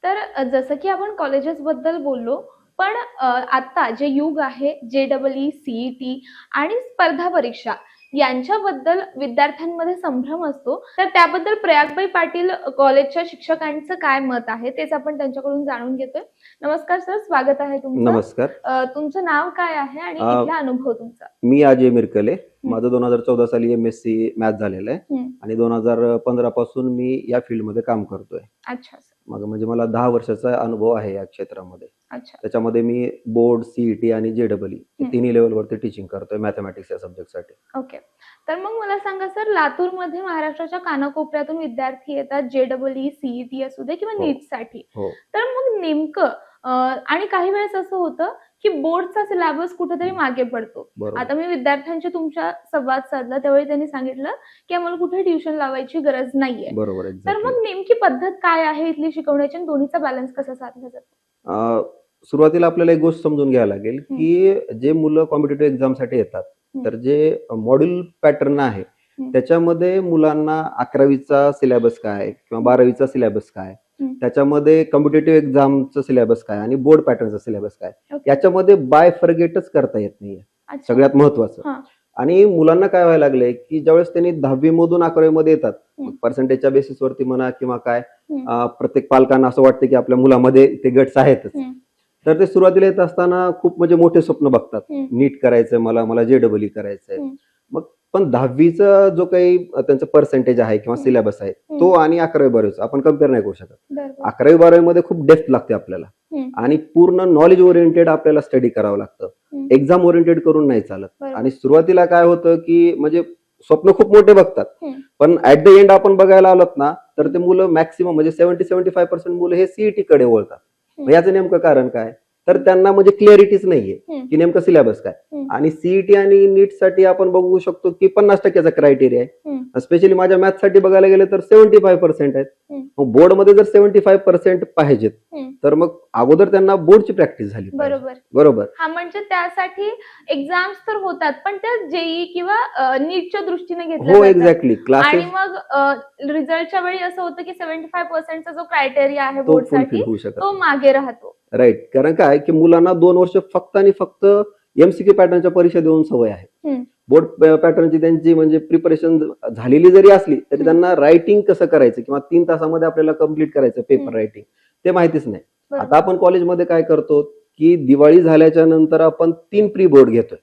तर जसं की आपण कॉलेजेस बद्दल बोललो, पण आता जे युग आहे जे-डबल-ई, सी-ई-टी आणि स्पर्धा परीक्षा यांच्याबद्दल विद्यार्थ्यांमध्ये संभ्रम असतो. तर त्याबद्दल प्रयागबाई पाटील कॉलेजच्या शिक्षकांचं काय मत आहे तेच आपण त्यांच्याकडून जाणून घेतोय. नमस्कार सर, स्वागत आहे तुमचं. नमस्कार. तुमचं नाव काय आहे आणि अ, इथला अनुभव तुमचा? मी अजय मिरकले. माझं 2014 साली एम.एससी मॅथ झालेलं आहे आणि 2015 पासून मी या फील्डमध्ये काम करतोय. अच्छा सर. मग म्हणजे मला 10 वर्षाचा अनुभव आहे या क्षेत्रामध्ये. अच्छा. त्याच्यामध्ये मी बोर्ड, सीईटी आणि जे-डबल-ई हे तिन्ही लेव्हलवरती टीचिंग करतोय मॅथमॅटिक्स या सब्जेक्टसाठी. ओके. तर मग मला सांगा सर, लातूरमध्ये महाराष्ट्राच्या कानाकोपऱ्यातून विद्यार्थी येतात जे-डबल-ई, सी-ई-टी असू दे किंवा हो. नीटसाठी. हो. तर मग नेमकं आणि काही वेळेस असं होतं की बोर्डचा सिलेबस कुठेतरी मागे पडतो. बरोबर. आता मी विद्यार्थ्यांशी तुमच्या संवाद साधला त्यावेळी त्यांनी सांगितलं की आम्हाला कुठे ट्युशन लावायची गरज नाहीये. बरोबर. तर एक्झॅक्टली. मग नेमकी पद्धत काय आहे इथली शिकवण्याची आणि दोन्हीचा बॅलन्स कसा साधला जातो? सुरुवातीला आपल्याला एक गोष्ट समजून घ्यायला लागेल की जे मुलं कॉम्पिटिटिव्ह एक्झामसाठी येतात तर जे मॉड्यूल पॅटर्न आहे त्याच्यामध्ये मुलांना 11वीचा सिलेबस काय किंवा 12वीचा सिलेबस काय, त्याच्यामध्ये कॉम्पिटिटिव्ह एक्झामचं सिलेबस काय आणि बोर्ड पॅटर्नचा सिलेबस काय, याच्यामध्ये बायफर्गेटच करता येत नाहीये. अच्छा. सगळ्यात महत्वाचं. आणि मुलांना काय व्हायला लागलंय की ज्यावेळेस त्यांनी 10वी मधून 11वी मध्ये येतात, पर्सेंटेजच्या बेसिसवरती म्हणा किंवा काय, प्रत्येक पालकांना असं वाटतं की आपल्या मुलामध्ये ते गट्स आहेतच. तर ते सुरुवातीला येत असताना खूप म्हणजे मोठे स्वप्न बघतात. नीट करायचंय मला जे-डबल-ई करायचंय. मग पण 10वीचा जो काही त्यांचं पर्सेंटेज आहे किंवा सिलेबस आहे तो आणि 11वी-12वीचा आपण कम्पेअर नाही करू शकत. 11वी-12वी मध्ये खूप डेप्थ लागते आपल्याला आणि पूर्ण नॉलेज ओरिएंटेड आपल्याला स्टडी करावं लागतं. एक्झाम ओरिएंटेड करून नाही चालत. आणि सुरुवातीला काय होतं की म्हणजे स्वप्न खूप मोठे बघतात, पण ऍट द एंड आपण बघायला आलोत ना तर ते मुलं मॅक्सिमम म्हणजे 70-75% मुलं हे सीईटी कडे वळतात. याचं नेमकं कारण काय, तर त्यांना म्हणजे क्लिअरिटीच नाहीये की नेमकं सिलेबस काय. आणि सीईटी आणि नीट साठी आपण बघू शकतो की 50% क्रायटेरिया आहे. स्पेशली माझ्या मॅथ साठी बघायला गेलं तर 75% आहेत. मग बोर्डमध्ये जर 75% पाहिजेत तर मग अगोदर त्यांना बोर्डची प्रॅक्टिस झाली बरोबर. बरोबर. हा, म्हणजे त्यासाठी एक्झाम्स तर होतात पण त्या जेई किंवा नीटच्या दृष्टीने घेतल्या हो, जातात. एक्झॅक्टली. आणि क्लासेस मग रिझल्टच्या वेळी असं होतं की 75%चा जो क्रायटेरिया आहे तो बोर्डसाठी फुलफिल होऊ शकत तो मागे राहतो. राईट. कारण काय की मुलांना 2 वर्ष फक्त आणि फक्त एमसीक्यू पॅटर्नच्या परीक्षा देऊन सवय आहे. बोर्ड पॅटर्नची त्यांची म्हणजे प्रिपरेशन झालेली जरी असली तरी त्यांना रायटिंग कसं करायचं किंवा 3 तासामध्ये आपल्याला कम्प्लीट करायचं पेपर रायटिंग ते माहितीच नाही. आता आपण कॉलेजमध्ये काय करतो की दिवाळी झाल्याच्या नंतर आपण 3 प्री बोर्ड घेतोय.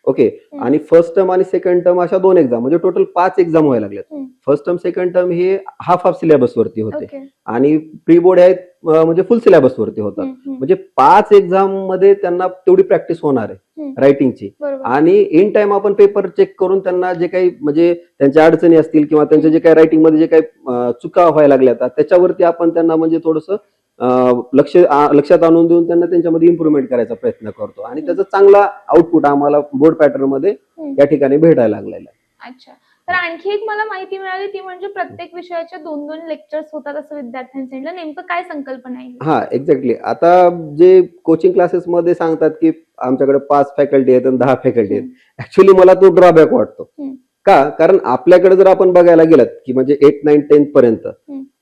ओके. आणि फर्स्ट टर्म आणि सेकंड टर्म अशा 2 एक्झाम म्हणजे टोटल 5 एक्झाम व्हायला लागल्यात. फर्स्ट टर्म सेकंड टर्म हे हाफ सिलेबस वरती होते आणि प्री बोर्ड आहेत म्हणजे फुल सिलेबस वरती होतात. म्हणजे 5 एक्झाम मध्ये त्यांना तेवढी प्रॅक्टिस होणार आहे रायटिंगची. आणि इन टाइम आपण पेपर चेक करून त्यांना जे काही म्हणजे त्यांच्या अडचणी असतील किंवा त्यांच्या जे काही रायटिंग मध्ये जे काही चुका व्हायला लागल्या त्याच्यावरती आपण त्यांना म्हणजे थोडंसं लक्षात आणून देऊन त्यांना त्यांच्यामध्ये इम्प्रुव्हमेंट करायचा प्रयत्न करतो आणि त्याचा चांगला आउटपुट आम्हाला बोर्ड पॅटर्न मध्ये या ठिकाणी भेटायला लागलेला आहे. अच्छा. तर आणखी एक मला माहिती मिळाली ती म्हणजे प्रत्येक विषयाचे 2-2 लेक्चर्स होतात असं विद्यार्थ्यांसाठी. नेमकं काय संकल्पना आहे? हा, एक्झॅक्टली. आता जे कोचिंग क्लासेस मध्ये सांगतात की आमच्याकडे 5 फॅकल्टी आहेत आणि 10 फॅकल्टी आहेत, ऍक्च्युअली मला तो ड्रॉबॅक वाटतो. का, कारण आपल्याकडे जर आपण बघायला गेलात की म्हणजे 8, 9, 10 पर्यंत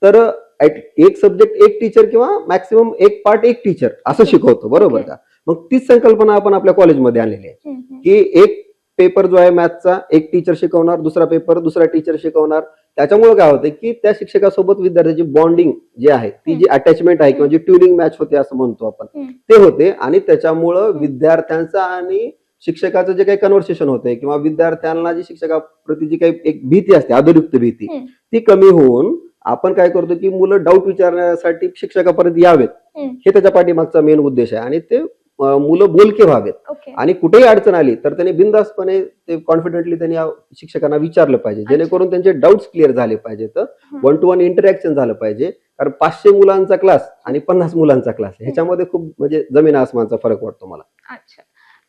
तर एक सब्जेक्ट एक टीचर किंवा मॅक्सिमम एक पार्ट एक टीचर असं शिकवतो, बरोबर का. मग तीच संकल्पना आपण आपल्या कॉलेजमध्ये आणलेली आहे की एक पेपर जो आहे मॅथचा एक टीचर शिकवणार, दुसरा पेपर दुसरा टीचर शिकवणार. त्याच्यामुळे काय होतं की त्या शिक्षकासोबत विद्यार्थ्याची बॉन्डिंग जी आहे ती जी अटॅचमेंट आहे किंवा जी ट्युनिंग मॅच होते असं म्हणतो आपण ते होते आणि त्याच्यामुळं विद्यार्थ्यांचा आणि शिक्षकाचं जे काही कन्व्हर्सेशन होते किंवा विद्यार्थ्यांना जी शिक्षकाप्रती जी काही एक भीती असते, अधोयुक्त भीती, ती कमी होऊन आपण काय करतो की मुलं डाऊट विचारण्यासाठी शिक्षकापर्यंत यावेत हे त्याच्या पाठीमागचा मेन उद्देश आहे. आणि ते मुलं बोलके व्हावेत आणि कुठेही अडचण आली तर त्यांनी बिनधास्तपणे ते कॉन्फिडेंटली त्यांनी शिक्षकांना विचारलं पाहिजे जेणेकरून त्यांचे डाऊट्स क्लिअर झाले पाहिजेत. 1-to-1 इंटरॅक्शन झालं पाहिजे. कारण 500 मुलांचा क्लास आणि 50 मुलांचा क्लास ह्याच्यामध्ये खूप म्हणजे जमीन आसमानचा फरक वाटतो मला. अच्छा.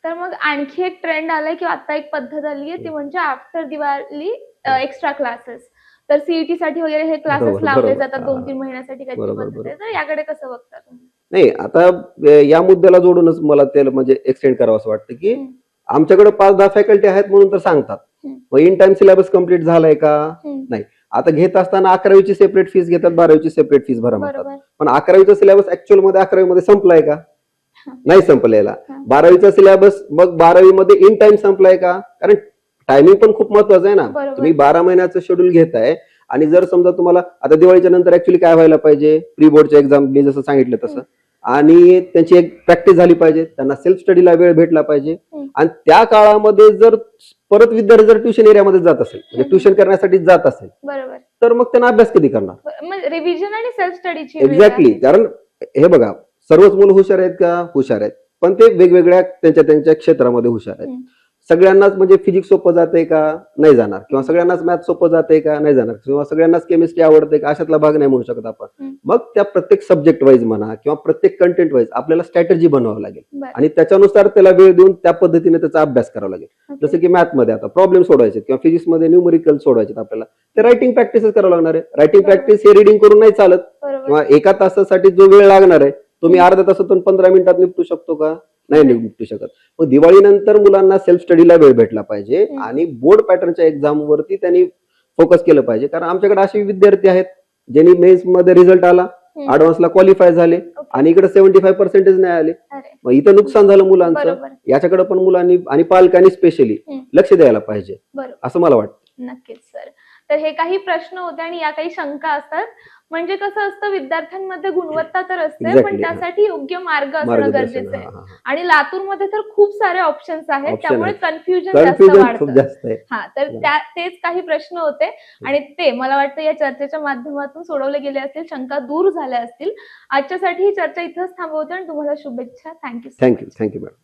तर मग आणखी एक ट्रेंड आलाय किंवा आता एक पद्धत आली आहे ती म्हणजे आफ्टर दिवाळी एक्स्ट्रा क्लासेस. तर सीईटी साठी वगैरे हे क्लासेस लावले जातात 2-3 महिन्यासाठी काहीतरी पद्धत आहे. तर याकडे कसं बघता तुम्ही? नाही, आता या मुद्द्याला जोडूनच मला त्याला म्हणजे एक्सटेंड करावं असं वाटतं की आमच्याकडे 5-10 फॅकल्टी आहेत म्हणून तर सांगतात, मग इन टाइम सिलेबस कम्प्लीट झालाय का, नाही. आता घेत असताना 11वीची सेपरेट फीस घेतात, 12वीची सेपरेट फीस भरा म्हणतात. बरोबर. पण 11वीचा सिलेबस ऍक्च्युअल मध्ये 11वी संपलाय का? हा. नाही संपलेला. हा. 12वीचा सिलेबस मग 12वी इन टाइम संपलाय का? कारण टायमिंग पण खूप महत्वाचं आहे ना. बरोबर. तुम्ही 12 महिन्याचं शेड्यूल घेताय आणि जर समजा तुम्हाला आता दिवाळीच्या नंतर ऍक्च्युअली काय व्हायला पाहिजे, प्री बोर्डच्या एक्झाम मी जसं सांगितलं तसं, आणि त्यांची एक प्रॅक्टिस झाली पाहिजे, त्यांना सेल्फ स्टडीला वेळ भेटला पाहिजे. आणि त्या काळामध्ये जर परत विद्यार्थी जर ट्युशन एरियामध्ये जात असेल, म्हणजे ट्युशन करण्यासाठी जात असेल, बरोबर. तर मग त्यांना अभ्यास कधी करणार? मग रिव्हिजन आणि सेल्फ स्टडीची एक्झॅक्टली. कारण हे बघा, सर्वच मुलं हुशार आहेत का? हुशार आहेत, पण ते वेगवेगळ्या त्यांच्या क्षेत्रामध्ये हुशार आहेत. सगळ्यांनाच म्हणजे फिजिक्स सोपं जाते का? नाही जाणार. किंवा सगळ्यांनाच मॅथ सोपं जाते का? नाही जाणार. किंवा सगळ्यांनाच केमिस्ट्री आवडते का? अशातला भाग नाही म्हणू शकत आपण. मग त्या प्रत्येक सब्जेक्ट वाईज म्हणा किंवा प्रत्येक कंटेंट वाईज आपल्याला स्ट्रॅटेजी बनवावं लागेल आणि त्याच्यानुसार त्याला वेळ देऊन त्या पद्धतीने त्याचा अभ्यास करावा लागेल. जसं की मॅथमध्ये आता प्रॉब्लेम सोडवायचे किंवा फिजिक्समध्ये न्यूमरिकल सोडवायचे आपल्याला, ते रायटिंग प्रॅक्टिसच करावं लागणार आहे. रायटिंग प्रॅक्टिस हे रिडिंग करून नाही चालत. किंवा एका तासासाठी जो वेळ लागणार आहे तुम्ही अर्ध्या तासातून 15 मिनिटात निपटू शकतो का? नाही निपटू शकत. मग दिवाळीनंतर मुलांना सेल्फ स्टडीला वेळ भेटला पाहिजे आणि बोर्ड पॅटर्नच्या एक्झाम वरती त्यांनी फोकस केलं पाहिजे. कारण आमच्याकडे असे विद्यार्थी आहेत ज्यांनी मेन्स मध्ये रिझल्ट आला, ऍडव्हान्सला क्वालिफाय झाले आणि इकडे 75% नाही आले. मग इथं नुकसान झालं मुलांचं. याच्याकडे पण मुलांनी आणि पालकांनी स्पेशली लक्ष द्यायला पाहिजे असं मला वाटतं. नक्कीच सर. तर हे काही प्रश्न होते आणि या काही शंका असतात. म्हणजे कसं असतं, विद्यार्थ्यांमध्ये गुणवत्ता तर असते, पण त्यासाठी योग्य मार्ग असणं गरजेचं आहे. आणि लातूरमध्ये तर खूप सारे ऑप्शन्स आहेत, त्यामुळे कन्फ्युजन जास्त वाढतं. हा, तर तेच काही प्रश्न होते आणि ते मला वाटतं या चर्चेच्या माध्यमातून सोडवले गेले असतील, शंका दूर झाल्या असतील. आजच्यासाठी ही चर्चा इथंच थांबवते आणि तुम्हाला शुभेच्छा. थँक्यू. Thank you madam.